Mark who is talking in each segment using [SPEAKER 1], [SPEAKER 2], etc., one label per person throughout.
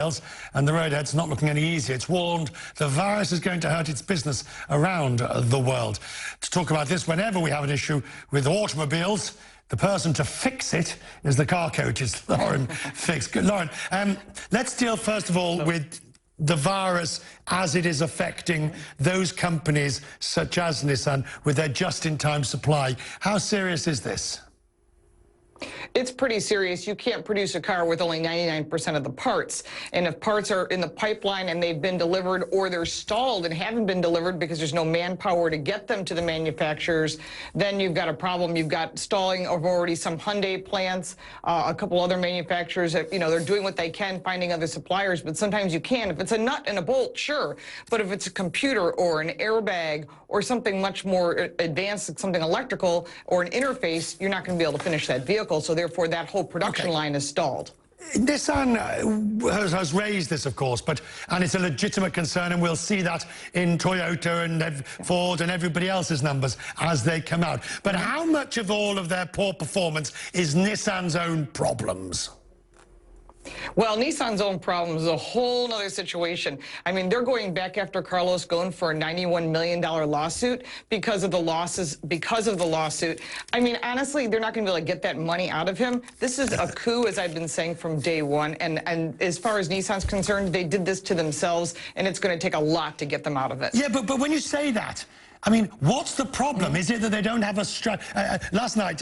[SPEAKER 1] And the roadhead's not looking any easier. It's warned the virus is going to hurt its business around the world. To talk about this, whenever we have an issue with automobiles, the person to fix it is the car coaches, Lauren Fix. Lauren, let's deal first of all with the virus as it is affecting those companies such as Nissan with their just-in-time supply. How serious is this?
[SPEAKER 2] It's pretty serious. You can't produce a car with only 99% of the parts. And if parts are in the pipeline and they've been delivered or they're stalled and haven't been delivered because there's no manpower to get them to the manufacturers, then you've got a problem. You've got stalling of already some Hyundai plants, a couple other manufacturers that, they're doing what they can, finding other suppliers, but sometimes you can't. If it's a nut and a bolt, sure. But if it's a computer or an airbag or something much more advanced, like something electrical or an interface, you're not going to be able to finish that vehicle. So therefore, that whole production line is stalled.
[SPEAKER 1] Nissan has raised this, of course, and it's a legitimate concern, and we'll see that in Toyota and Ford and everybody else's numbers as they come out. But how much of all of their poor performance is Nissan's own problems?
[SPEAKER 2] Well, Nissan's own problem is a whole other situation. I mean, they're going back after Carlos Ghosn for a $91 million lawsuit because of the lawsuit. I mean, honestly, they're not going to be able to get that money out of him. This is a coup, as I've been saying from day one. And as far as Nissan's concerned, they did this to themselves, and it's going to take a lot to get them out of it.
[SPEAKER 1] Yeah, but when you say that, I mean, what's the problem? Is it that they don't have a last night,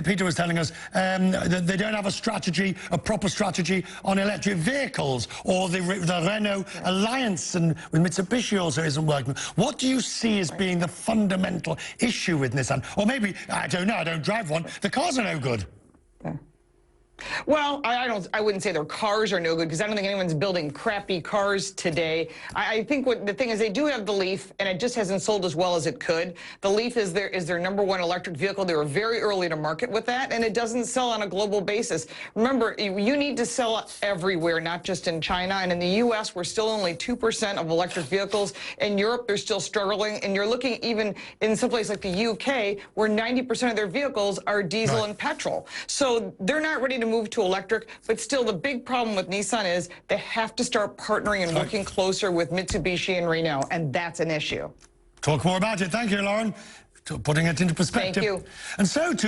[SPEAKER 1] Peter was telling us that they don't have a strategy, a proper strategy on electric vehicles, or the Renault alliance and with Mitsubishi also isn't working. What do you see as being the fundamental issue with Nissan? Or maybe, I don't know, I don't drive one, the cars are no good.
[SPEAKER 2] Well, I wouldn't say their cars are no good, because I don't think anyone's building crappy cars today. I think the thing is, they do have the Leaf, and it just hasn't sold as well as it could. The Leaf is their #1 electric vehicle. They were very early to market with that, and it doesn't sell on a global basis. Remember, you need to sell everywhere, not just in China. And in the U.S., we're still only 2% of electric vehicles. In Europe, they're still struggling. And you're looking even in some place like the U.K., where 90% of their vehicles are diesel and petrol. So they're not ready to move to electric, but still the big problem with Nissan is they have to start partnering and working closer with Mitsubishi and Renault, and that's an issue.
[SPEAKER 1] Talk more about it. Thank you, Lauren, for putting it into perspective.
[SPEAKER 2] Thank you.
[SPEAKER 1] And so to